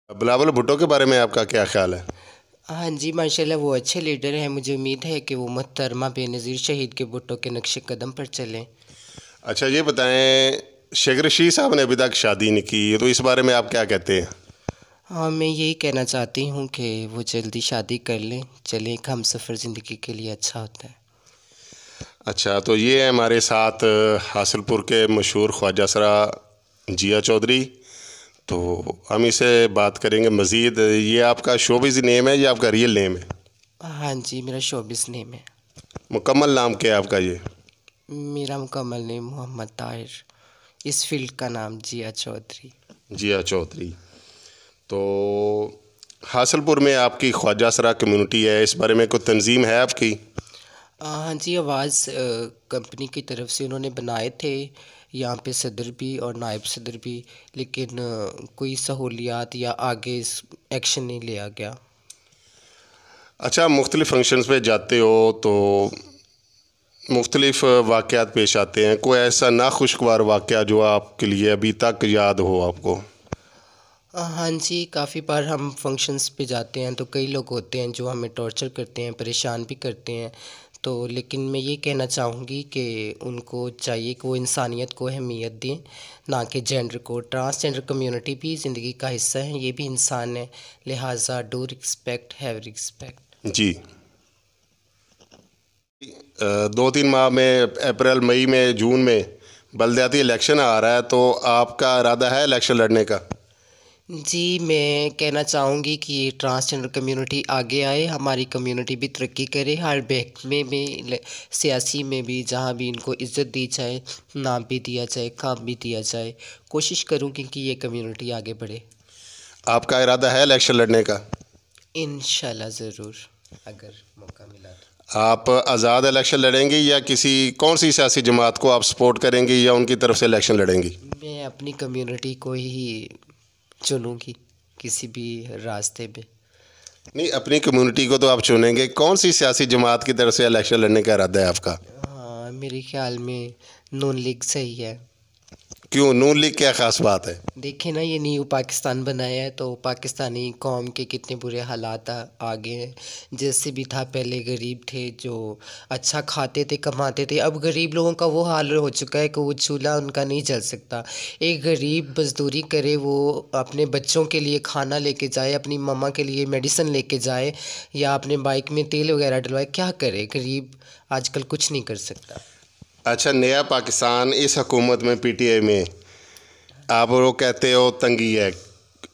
बिलावल भुट्टो के बारे में आपका क्या ख्याल है? हाँ जी, माशाल्लाह वो अच्छे लीडर हैं। मुझे उम्मीद है कि वो मोहतरमा बेनज़ीर शहीद के भुट्टो के नक्शे कदम पर चलें। अच्छा, ये बताएं, शेख रशीद साहब ने अभी तक शादी नहीं की, तो इस बारे में आप क्या कहते हैं? हाँ, मैं यही कहना चाहती हूँ कि वो जल्दी शादी कर लें। चलें, एक हमसफ़र ज़िंदगी के लिए अच्छा होता है। अच्छा, तो ये है हमारे साथ हासिलपुर के मशहूर ख्वाजा सरा जिया चौधरी। तो हम इसे बात करेंगे मज़ीद। ये आपका शोबिज़ नेम है या आपका रियल नेम है? हाँ जी, मेरा शोबिस नेम है। मुकम्मल नाम क्या है आपका ये? मेरा मुकम्मल नेम मोहम्मद ताहिर। इस फील्ड का नाम जिया चौधरी। जिया चौधरी। तो हासिलपुर में आपकी ख्वाजा सरा कम्युनिटी है, इस बारे में कोई तंजीम है आपकी? हाँ जी, आवाज़ कंपनी की तरफ से उन्होंने बनाए थे। यहाँ पे सदर भी और नायब सदर भी, लेकिन कोई सहूलियात या आगे एक्शन नहीं लिया गया। अच्छा, मुख्तलिफ़ फंक्शंस पे जाते हो तो मुख्तलिफ़ वाक़यात पेश आते हैं। कोई ऐसा नाखुशगवार वाक़या जो आपके लिए अभी तक याद हो आपको? हाँ जी, काफ़ी बार हम फंक्शंस पे जाते हैं तो कई लोग होते हैं जो हमें टॉर्चर करते हैं, परेशान भी करते हैं। तो लेकिन मैं ये कहना चाहूँगी कि उनको चाहिए कि वो इंसानियत को अहमियत दें, ना कि जेंडर को। ट्रांसजेंडर कम्युनिटी भी ज़िंदगी का हिस्सा है, ये भी इंसान है। लिहाजा डू रिस्पेक्ट, हैव रिस्पेक्ट। जी। 2-3 माह में, अप्रैल, मई में, जून में बलदियाती इलेक्शन आ रहा है, तो आपका इरादा है इलेक्शन लड़ने का? जी, मैं कहना चाहूँगी कि ये ट्रांसजेंडर कम्युनिटी आगे आए, हमारी कम्युनिटी भी तरक्की करे, हर महकमे में सियासी में भी, जहाँ भी इनको इज़्ज़त दी जाए, नाम भी दिया जाए, काम भी दिया जाए। कोशिश करूँगी कि ये कम्युनिटी आगे बढ़े। आपका इरादा है इलेक्शन लड़ने का? इंशाल्लाह ज़रूर, अगर मौका मिला तो। आप आज़ाद इलेक्शन लड़ेंगी या किसी कौन सी सियासी जमात को आप सपोर्ट करेंगी या उनकी तरफ से इलेक्शन लड़ेंगी? मैं अपनी कम्युनिटी को ही चुनूँगी किसी भी रास्ते में। नहीं, अपनी कम्युनिटी को तो आप चुनेंगे, कौन सी सियासी जमात की तरफ से इलेक्शन लड़ने का इरादा है आपका? हाँ, मेरे ख़्याल में नून लीग सही है। क्यों, नून लीग क्या ख़ास बात है? देखिए ना, ये न्यू पाकिस्तान बनाया है तो पाकिस्तानी कौम के कितने बुरे हालात आ गए हैं। जैसे भी था, पहले गरीब थे जो अच्छा खाते थे, कमाते थे। अब गरीब लोगों का वो हाल हो चुका है कि वो चूल्हा उनका नहीं जल सकता। एक गरीब मजदूरी करे, वो अपने बच्चों के लिए खाना लेके जाए, अपनी मम्मा के लिए मेडिसिन लेके जाए, या अपने बाइक में तेल वगैरह डलवाए, क्या करे गरीब? आजकल कुछ नहीं कर सकता। अच्छा, नया पाकिस्तान इस हुकूमत में, पीटीआई में, आप वो कहते हो तंगी है,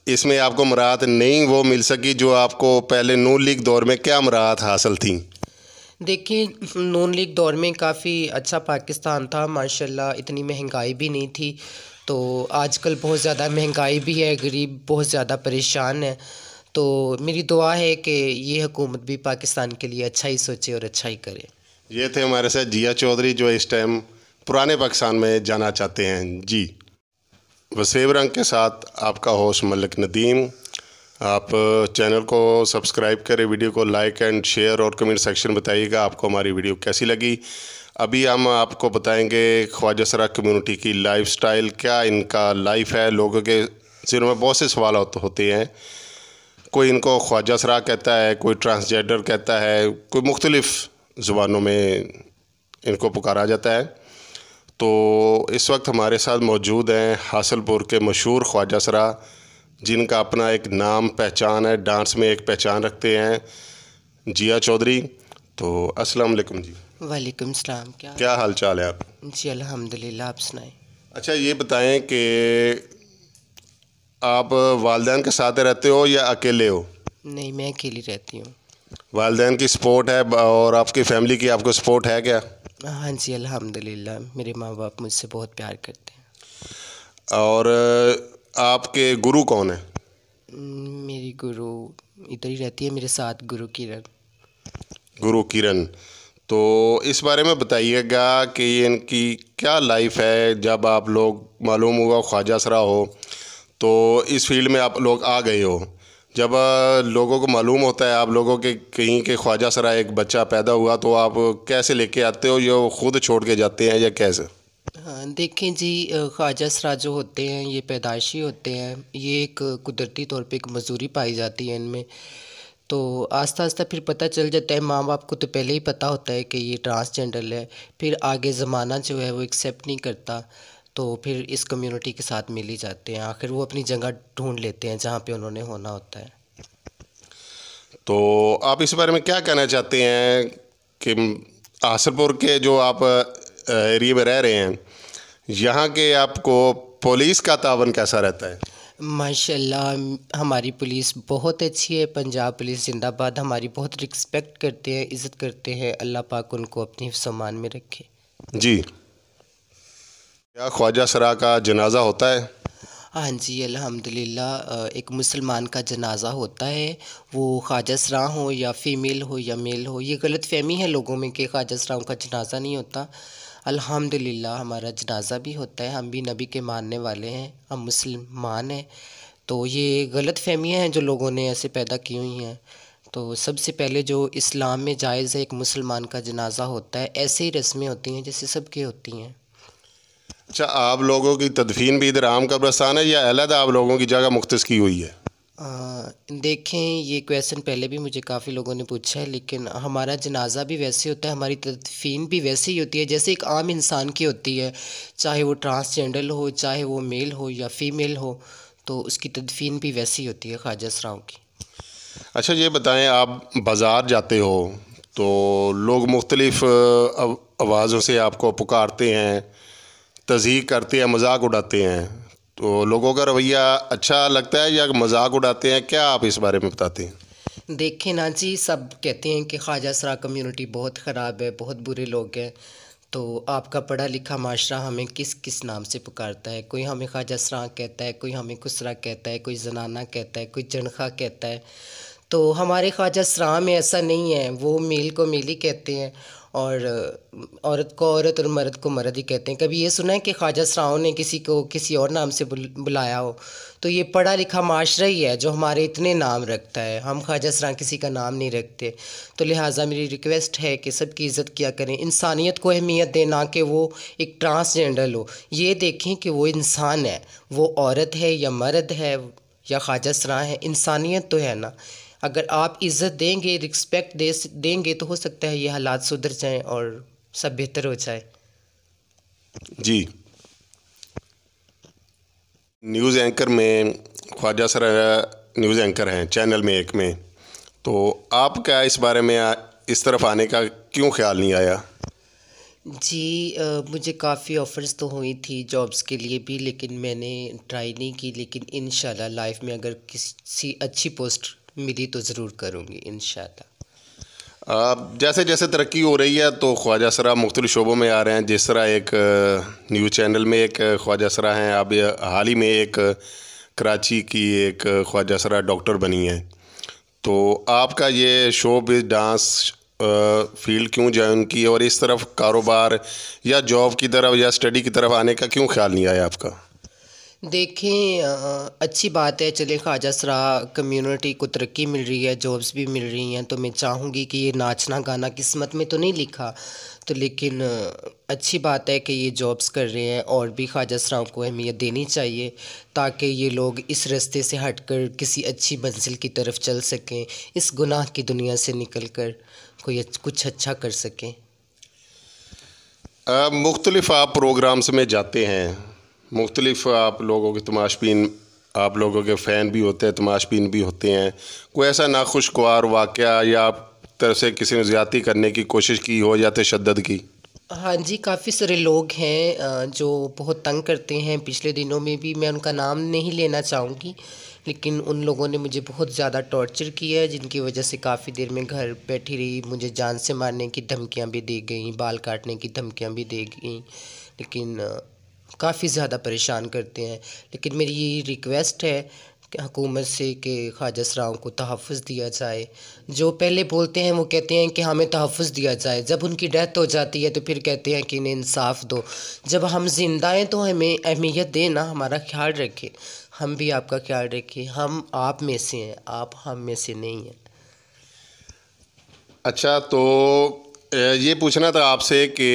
इसमें आपको मुराद नहीं वो मिल सकी जो आपको पहले नून लीग दौर में क्या मुराद हासिल थी? देखिए, नून लीग दौर में काफ़ी अच्छा पाकिस्तान था माशाल्लाह, इतनी महंगाई भी नहीं थी। तो आजकल बहुत ज़्यादा महंगाई भी है, गरीब बहुत ज़्यादा परेशान है। तो मेरी दुआ है कि ये हुकूमत भी पाकिस्तान के लिए अच्छा ही सोचे और अच्छा ही करे। ये थे हमारे साथ जिया चौधरी जो इस टाइम पुराने पाकिस्तान में जाना चाहते हैं। जी। वसीम रंग के साथ आपका होस्ट मलिक नदीम। आप चैनल को सब्सक्राइब करें, वीडियो को लाइक एंड शेयर और कमेंट सेक्शन बताइएगा आपको हमारी वीडियो कैसी लगी। अभी हम आपको बताएंगे ख्वाजा सरा कम्युनिटी की लाइफस्टाइल, क्या इनका लाइफ है। लोगों के सिरों में बहुत से सवाल होते हैं। कोई इनको ख्वाजा सरा कहता है, कोई ट्रांसजेंडर कहता है, कोई मुख्तलिफ़ ज़ुबानों में इनको पुकारा जाता है। तो इस वक्त हमारे साथ मौजूद हैं हासिलपुर के मशहूर ख्वाजा सरा, जिनका अपना एक नाम पहचान है, डांस में एक पहचान रखते हैं, जिया चौधरी। तो अस्सलाम वालेकुम जी। वालेकुम सलाम। क्या क्या हाल चाल है आप? जी, अल्हम्दुलिल्लाह, आप सुनाएं। अच्छा, ये बताएं कि आप वालिदैन के साथ रहते हो या अकेले हो? नहीं, मैं अकेली रहती हूँ। वालिदैन की सपोर्ट है और आपकी फैमिली की आपको सपोर्ट है क्या? हाँ जी, अल्हम्दुलिल्लाह, मेरे माँ बाप मुझसे बहुत प्यार करते हैं। और आपके गुरु कौन है? मेरी गुरु इधर ही रहती है मेरे साथ, गुरु किरण। गुरु किरण। तो इस बारे में बताइएगा कि ये इनकी क्या लाइफ है। जब आप लोग, मालूम हुआ ख्वाजा सरा हो तो इस फील्ड में आप लोग आ गए हो, जब लोगों को मालूम होता है आप लोगों के कहीं के ख्वाजा सरा एक बच्चा पैदा हुआ, तो आप कैसे लेके आते हो? ये ख़ुद छोड़ के जाते हैं या कैसे? हाँ, देखें जी, ख्वाजा असरार जो होते हैं ये पैदाइशी होते हैं। ये एक कुदरती तौर पे एक मजूरी पाई जाती है इनमें। तो आस्ता आस्ता फिर पता चल जाता है, माँ बाप को तो पहले ही पता होता है कि ये ट्रांसजेंडर है। फिर आगे ज़माना जो है वो एक्सेप्ट नहीं करता, तो फिर इस कम्युनिटी के साथ मिल ही जाते हैं। आखिर वो अपनी जगह ढूंढ लेते हैं जहाँ पे उन्होंने होना होता है। तो आप इस बारे में क्या कहना चाहते हैं कि हासलपुर के जो आप एरिया में रह रहे हैं, यहाँ के आपको पुलिस का तावन कैसा रहता है? माशाल्लाह हमारी पुलिस बहुत अच्छी है। पंजाब पुलिस जिंदाबाद। हमारी बहुत रिस्पेक्ट करते हैं, इज़्ज़त करते हैं। अल्लाह पाक उनको अपनी हिफ्ज़-ओ-मान में रखे। जी। क्या ख्वाजा सरा का जनाजा होता है? हाँ जी, अल्हम्दुलिल्लाह एक मुसलमान का जनाजा होता है। वो ख्वाजा सरा हो या फ़ीमेल हो या मेल हो, ये गलत फ़हमी है लोगों में कि ख्वाजा सराओं का जनाजा नहीं होता। अल्हम्दुलिल्लाह हमारा जनाजा भी होता है। हम भी नबी के मानने वाले हैं, हम मुसलमान हैं। तो ये गलत फ़हमियाँ हैं जो लोगों ने ऐसे पैदा की हुई हैं। तो सबसे पहले जो इस्लाम में जायज़ है, एक मुसलमान का जनाजा होता है। ऐसे ही रस्में होती हैं जैसे सबकी होती हैं। अच्छा, आप लोगों की तदफीन भी इधर आम कब्रिस्तान है या अलग आप लोगों की जगह मुख्तस की हुई है? देखें, ये क्वेश्चन पहले भी मुझे काफ़ी लोगों ने पूछा है, लेकिन हमारा जनाजा भी वैसे होता है, हमारी तदफीन भी वैसे ही होती है जैसे एक आम इंसान की होती है। चाहे वो ट्रांसजेंडर हो, चाहे वो मेल हो या फीमेल हो, तो उसकी तदफीन भी वैसी होती है ख्वाजा सराओं की। अच्छा, ये बताएं, आप बाज़ार जाते हो तो लोग मुख्तलिफ़ आवाज़ों से आपको पुकारते हैं, तज़हीक करते हैं, मजाक उड़ाते हैं। तो लोगों का रवैया अच्छा लगता है या मजाक उड़ाते हैं? क्या आप इस बारे में बताते हैं? देखें ना जी, सब कहते हैं कि ख्वाजा सरा कम्युनिटी बहुत ख़राब है, बहुत बुरे लोग हैं। तो आपका पढ़ा लिखा माशरा हमें किस किस नाम से पुकारता है? कोई हमें ख्वाजा सरा कहता है, कोई हमें खुसरा कहता है, कोई जनाना कहता है, कोई जणखा कहता है। तो हमारे ख्वाजा सरा में ऐसा नहीं है। वो मेल को मेल ही कहते हैं और औरत को औरत और मर्द को मर्द ही कहते हैं। कभी ये सुना है कि ख्वाजा सराओं ने किसी को किसी और नाम से बुलाया हो? तो ये पढ़ा लिखा माशरा ही है जो हमारे इतने नाम रखता है। हम ख्वाजा सरा किसी का नाम नहीं रखते। तो लिहाजा मेरी रिक्वेस्ट है कि सबकी इज़्ज़त किया करें, इंसानियत को अहमियत दें, ना कि वो एक ट्रांसजेंडर हो। ये देखें कि वो इंसान है, वो औरत है या मर्द है या ख्वाजा सरा है, इंसानियत तो है ना। अगर आप इज़्ज़त देंगे, रिस्पेक्ट देंगे, तो हो सकता है ये हालात सुधर जाएं और सब बेहतर हो जाए। जी। न्यूज़ एंकर में ख्वाजा सरा न्यूज़ एंकर हैं चैनल में एक में, तो आपका इस बारे में इस तरफ आने का क्यों ख्याल नहीं आया? जी, मुझे काफ़ी ऑफ़र्स तो हुई थी जॉब्स के लिए भी, लेकिन मैंने ट्राई नहीं की। लेकिन इंशाल्लाह लाइफ में अगर किसी अच्छी पोस्ट मिली तो ज़रूर करूँगी इंशाल्लाह। जैसे जैसे तरक्की हो रही है तो ख्वाजा सरा मुख्तलिफ़ शोबों में आ रहे हैं। जिस तरह एक न्यूज़ चैनल में एक ख्वाजा सरा हैं, अब हाल ही में एक कराची की एक ख्वाजा सरा डॉक्टर बनी हैं। तो आपका ये शोबिज़ डांस फील्ड क्यों ज्वाइन की और इस तरफ कारोबार या जॉब की तरफ या स्टडी की तरफ आने का क्यों ख्याल नहीं आया आपका? देखें, अच्छी बात है। चले ख्वाजा सरा कम्युनिटी को तरक्की मिल रही है, जॉब्स भी मिल रही हैं, तो मैं चाहूँगी कि ये नाचना गाना किस्मत में तो नहीं लिखा, तो लेकिन अच्छी बात है कि ये जॉब्स कर रहे हैं। और भी ख्वाजा सराओं को अहमियत देनी चाहिए ताकि ये लोग इस रास्ते से हटकर किसी अच्छी मंजिल की तरफ चल सकें, इस गुनाह की दुनिया से निकल कर कोई कुछ अच्छा कर सकें। मुख्तलिफ़ आप प्रोग्राम्स में जाते हैं, मुख्तलिफ़ आप लोगों के तमाशबीन, आप लोगों के फ़ैन भी होते हैं, तमाशबीन भी होते हैं। कोई ऐसा नाखुशगवार वाक़या या आप तरफ से किसी ने ज़्यादती करने की कोशिश की हो या तशद्दुद की? हाँ जी, काफ़ी सारे लोग हैं जो बहुत तंग करते हैं। पिछले दिनों में भी, मैं उनका नाम नहीं लेना चाहूँगी, लेकिन उन लोगों ने मुझे बहुत ज़्यादा टॉर्चर किया है, जिनकी वजह से काफ़ी देर में घर बैठी रही। मुझे जान से मारने की धमकियाँ भी दी गई, बाल काटने की धमकियाँ भी दी गई, लेकिन काफ़ी ज़्यादा परेशान करते हैं। लेकिन मेरी ये रिक्वेस्ट है कि हुकूमत से कि ख्वाजा सराओं को तहफ़्फ़ुज़ दिया जाए। जो पहले बोलते हैं वो कहते हैं कि हमें तहफ़्फ़ुज़ दिया जाए, जब उनकी डेथ हो जाती है तो फिर कहते हैं कि इन्हें इंसाफ दो। जब हम ज़िंदा हैं तो हमें अहमियत देना, हमारा ख्याल रखें। हम भी आपका ख्याल रखें। हम आप में से हैं, आप हम में से नहीं हैं। अच्छा, तो ये पूछना था आपसे कि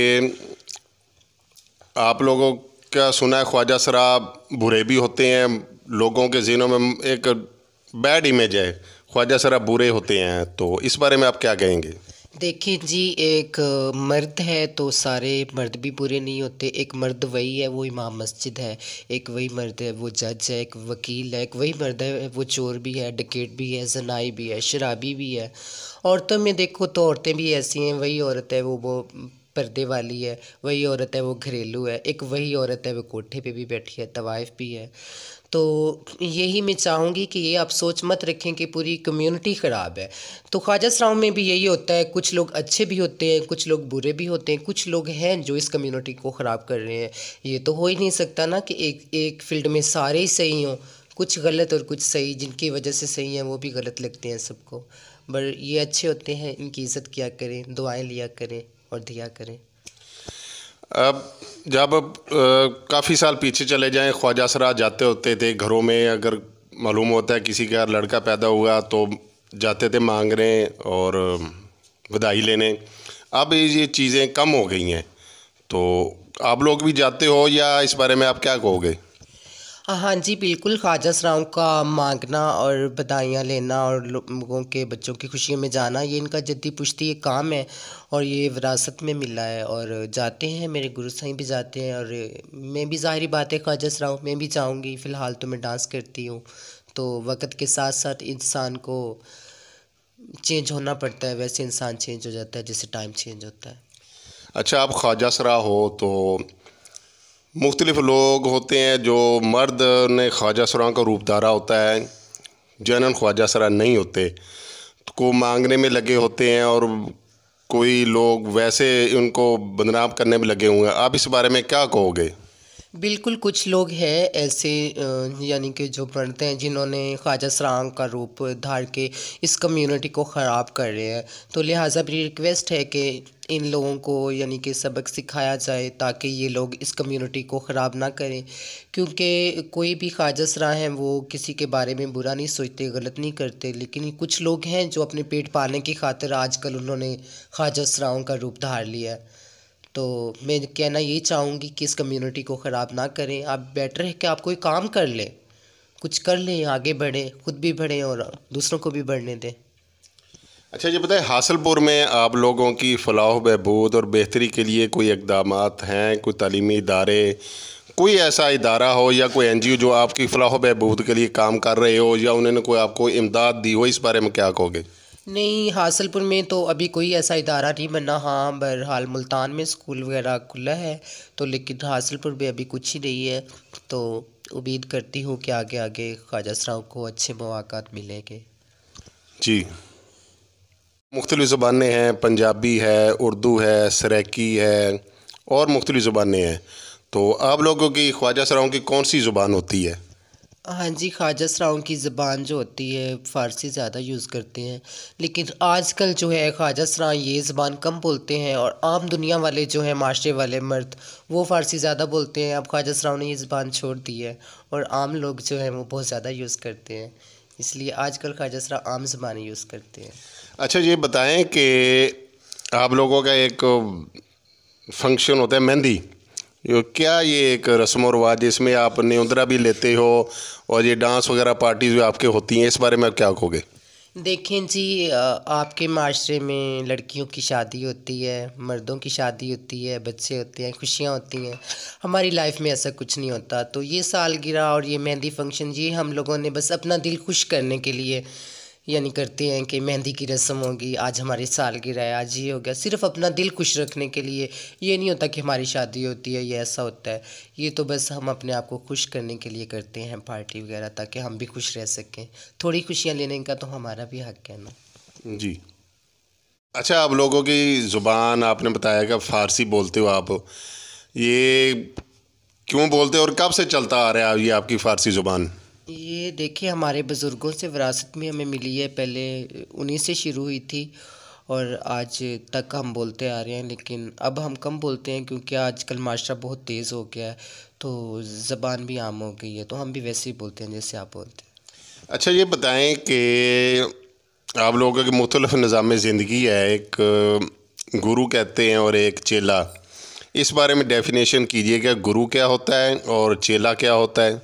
आप लोगों का सुना है ख्वाजा सरा बुरे भी होते हैं, लोगों के ज़हनों में एक बैड इमेज है, ख्वाजा सरा बुरे होते हैं, तो इस बारे में आप क्या कहेंगे? देखिए जी, एक मर्द है तो सारे मर्द भी बुरे नहीं होते। एक मर्द वही है वो इमाम मस्जिद है, एक वही मर्द है वो जज है, एक वकील है, एक वही मर्द है वो चोर भी है, डकैत भी है, जनाई भी है, शराबी भी है। औरतों में देखो तो औरतें भी ऐसी हैं, वही औरत है वो पर्दे वाली है, वही औरत है वो घरेलू है, एक वही औरत है वो कोठे पे भी बैठी है, तवाइफ भी है। तो यही मैं चाहूँगी कि ये आप सोच मत रखें कि पूरी कम्युनिटी ख़राब है। तो ख्वाजा सराओं में भी यही होता है, कुछ लोग अच्छे भी होते हैं, कुछ लोग बुरे भी होते हैं, कुछ लोग हैं जो इस कम्युनिटी को ख़राब कर रहे हैं। ये तो हो ही नहीं सकता ना कि एक फील्ड में सारे ही सही हों, कुछ गलत और कुछ सही, जिनकी वजह से सही हैं वो भी गलत लगते हैं सबको। पर ये अच्छे होते हैं, इनकी इज़्ज़त किया करें, दुआएं लिया करें और दिया करें। अब जब काफ़ी साल पीछे चले जाएं, ख्वाजा सरा जाते होते थे घरों में, अगर मालूम होता है किसी का लड़का पैदा हुआ तो जाते थे मांगने और बधाई लेने। अब ये चीज़ें कम हो गई हैं, तो आप लोग भी जाते हो या इस बारे में आप क्या कहोगे? हाँ जी, बिल्कुल, ख्वाजा सराओं का मांगना और बधाइयाँ लेना और लोगों के बच्चों की खुशियों में जाना, ये इनका जद्दी पुश्ती ये काम है और ये विरासत में मिला है। और जाते हैं, मेरे गुरु साईं भी जाते हैं और मैं भी, ज़ाहिर बात है, ख्वाजा सराओं मैं भी जाऊँगी। फ़िलहाल तो मैं डांस करती हूँ, तो वक़्त के साथ साथ इंसान को चेंज होना पड़ता है, वैसे इंसान चेंज हो जाता है जैसे टाइम चेंज होता है। अच्छा, आप ख्वाजा सरा हो तो मुख्तलिफ़ लोग होते हैं, जो मर्द ने ख्वाजा सराओं का रूप धारा होता है, जनरल ख्वाजा सरा नहीं होते, तो को मांगने में लगे होते हैं और कोई लोग वैसे उनको बदनाम करने में लगे हुए हैं। आप इस बारे में क्या कहोगे? बिल्कुल, कुछ लोग हैं ऐसे, यानी कि जो मर्द हैं जिन्होंने ख्वाजा सराओं का रूप धार के इस कम्युनिटी को ख़राब कर रहे हैं। तो लिहाजा मेरी रिक्वेस्ट है कि इन लोगों को यानी कि सबक सिखाया जाए ताकि ये लोग इस कम्युनिटी को ख़राब ना करें। क्योंकि कोई भी ख्वाजा सरा हैं वो किसी के बारे में बुरा नहीं सोचते, गलत नहीं करते, लेकिन कुछ लोग हैं जो अपने पेट पालने की खातिर आजकल उन्होंने ख्वाजा सराओं का रूप धार लिया है। तो मैं कहना यही चाहूँगी कि इस कम्युनिटी को ख़राब ना करें। आप बेटर है कि आप कोई काम कर लें, कुछ कर लें, आगे बढ़ें, खुद भी बढ़ें और दूसरों को भी बढ़ने दें। अच्छा, ये बताएं, हासिलपुर में आप लोगों की फ़लाह बहबूद और बेहतरी के लिए कोई इक़दामात हैं? कोई तालीमी इदारे, कोई ऐसा इदारा हो या कोई NGO जो आपकी फ़लाह बहबूद के लिए काम कर रहे हो या उन्होंने कोई आपको इमदाद दी हो, इस बारे में क्या कहोगे? नहीं, हासिलपुर में तो अभी कोई ऐसा इदारा नहीं बना। हाँ, बहरहाल मुल्तान में स्कूल वगैरह खुला है, तो लेकिन हासिलपुर में अभी कुछ ही नहीं है। तो उम्मीद करती हूँ कि आगे आगे ख्वाजा सराओं को अच्छे मौक़ात मिलेंगे। जी, मुख्तलिफ़ ज़ुबानें हैं, पंजाबी है, उर्दू है, सराइकी है और मुख्तलिफ़ ज़ुबानें हैं। तो आप लोगों की ख्वाजा सराओं की कौन सी ज़ुबान होती है? हाँ जी, ख्वाजा सराओं की ज़बान जो होती है फ़ारसी ज़्यादा यूज़ करते हैं, लेकिन आजकल जो है ख्वाजा सरा ये ज़बान कम बोलते हैं और आम दुनिया वाले जो हैं, माशरे वाले मर्द, वो फ़ारसी ज़्यादा बोलते हैं। अब ख्वाजा सराओं ने ये ज़बान छोड़ दी है और आम लोग जो हैं वो बहुत ज़्यादा यूज़ करते हैं, इसलिए आजकल ख्वाजा सरा आम ज़बानें यूज़ करते हैं। अच्छा, ये बताएं कि आप लोगों का एक फंक्शन होता है मेहंदी, क्या ये एक रस्म व रिवाज जिसमें आप न्योंदरा भी लेते हो और ये डांस वगैरह पार्टीज भी आपके होती हैं, इस बारे में आप क्या कहोगे? देखें जी, आपके माशरे में लड़कियों की शादी होती है, मर्दों की शादी होती है, बच्चे होते हैं, खुशियाँ होती हैं। हमारी लाइफ में ऐसा कुछ नहीं होता। तो ये सालगिरह और ये मेहंदी फंक्शन, ये हम लोगों ने बस अपना दिल खुश करने के लिए यानी करते हैं कि मेहंदी की रस्म होगी, आज हमारी सालगिरह है, आज ये हो गया, सिर्फ अपना दिल खुश रखने के लिए। ये नहीं होता कि हमारी शादी होती है, ये ऐसा होता है। ये तो बस हम अपने आप को खुश करने के लिए करते हैं पार्टी वगैरह, ताकि हम भी खुश रह सकें। थोड़ी खुशियाँ लेने का तो हमारा भी हक है ना। जी। अच्छा, आप लोगों की ज़ुबान आपने बताया कि फ़ारसी बोलते हो आप, ये क्यों बोलते हो और कब से चलता आ रहा है ये आपकी फ़ारसी ज़ुबान? ये देखिए, हमारे बुज़ुर्गों से विरासत में हमें मिली है, पहले उन्हीं से शुरू हुई थी और आज तक हम बोलते आ रहे हैं। लेकिन अब हम कम बोलते हैं क्योंकि आजकल माशरा बहुत तेज़ हो गया है, तो ज़बान भी आम हो गई है, तो हम भी वैसे ही बोलते हैं जैसे आप बोलते हैं। अच्छा, ये बताएं कि आप लोगों के मुख्तलिफ़ निज़ाम ज़िंदगी है, एक गुरु कहते हैं और एक चेला, इस बारे में डेफिनेशन कीजिए कि गुरु क्या होता है और चेला क्या होता है।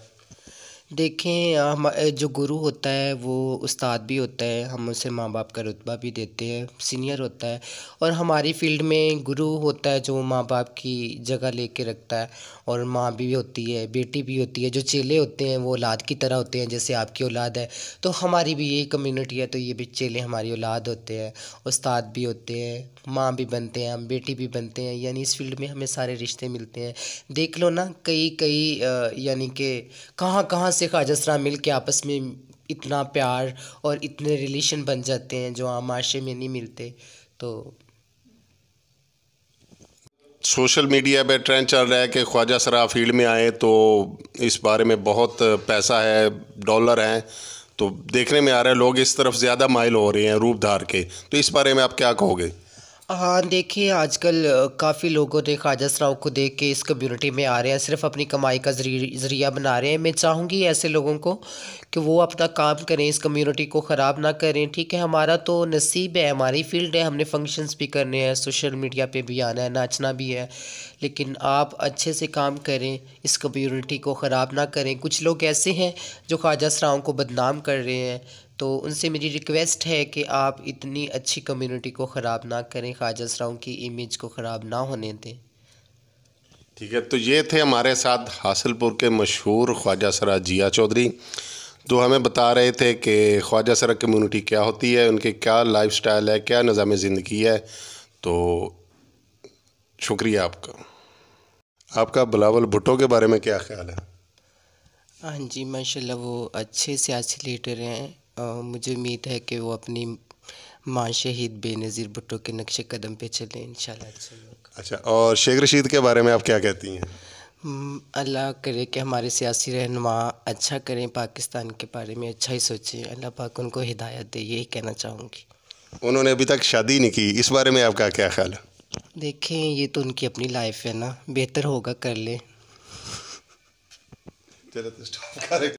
देखें, हम जो गुरु होता है वो उस्ताद भी होता है, हम उसे माँ बाप का रुतबा भी देते हैं, सीनियर होता है। और हमारी फील्ड में गुरु होता है जो माँ बाप की जगह लेके रखता है, और माँ भी होती है, बेटी भी होती है। जो चेले होते हैं वो औलाद की तरह होते हैं, जैसे आपकी औलाद है, तो हमारी भी यही कम्युनिटी है, तो ये भी चेले हमारी औलाद होते हैं। उस्ताद भी होते हैं, माँ भी बनते हैं, हम बेटी भी बनते हैं, यानी इस फील्ड में हमें सारे रिश्ते मिलते हैं। देख लो ना, कई कई यानी कि कहाँ कहाँ से ख्वाजा सरा मिल के आपस में इतना प्यार और इतने रिलेशन बन जाते हैं जो आम माशरे में नहीं मिलते। तो सोशल मीडिया पे ट्रेंड चल रहा है कि ख्वाजा सरा फील्ड में आए तो इस बारे में बहुत पैसा है, डॉलर हैं, तो देखने में आ रहा है लोग इस तरफ ज़्यादा माइल हो रहे हैं रूप धार के। तो इस बारे में आप क्या कहोगे? हाँ, देखिए आजकल काफ़ी लोगों ने ख्वाजा सराओं को देख के इस कम्युनिटी में आ रहे हैं, सिर्फ अपनी कमाई का ज़रिया बना रहे हैं। मैं चाहूँगी ऐसे लोगों को कि वो अपना काम करें, इस कम्युनिटी को ख़राब ना करें। ठीक है, हमारा तो नसीब है, हमारी फील्ड है, हमने फंक्शंस भी करने हैं, सोशल मीडिया पे भी आना है, नाचना भी है। लेकिन आप अच्छे से काम करें, इस कम्युनिटी को ख़राब ना करें। कुछ लोग ऐसे हैं जो ख्वाजा सराओं को बदनाम कर रहे हैं, तो उनसे मेरी रिक्वेस्ट है कि आप इतनी अच्छी कम्युनिटी को ख़राब ना करें, ख्वाजा सराओं की इमेज को ख़राब ना होने दें। ठीक है, तो ये थे हमारे साथ हासिलपुर के मशहूर ख्वाजा सरा जिया चौधरी, तो हमें बता रहे थे कि ख्वाजा सरा कम्युनिटी क्या होती है, उनके क्या लाइफस्टाइल है, क्या निज़ाम ज़िंदगी है। तो शुक्रिया आपका। आपका बिलावल भुट्टो के बारे में क्या ख्याल है? हाँ जी, माशाल्लाह वो अच्छे सियासी लीडर हैं। मुझे उम्मीद है कि वो अपनी माँ शहीद बेनज़ीर भुट्टो के नक्शे कदम पे चलें, इंशाल्लाह अच्छा होगा। अच्छा, और शेख रशीद के बारे में आप क्या कहती हैं? अल्लाह करे कि हमारे सियासी रहनुमा अच्छा करें, पाकिस्तान के बारे में अच्छा ही सोचें, अल्लाह पाक उनको हिदायत दे, यही कहना चाहूँगी। उन्होंने अभी तक शादी नहीं की, इस बारे में आपका क्या ख्याल है? देखें, ये तो उनकी अपनी लाइफ है ना, बेहतर होगा कर लें। चलो तो स्टॉप करें।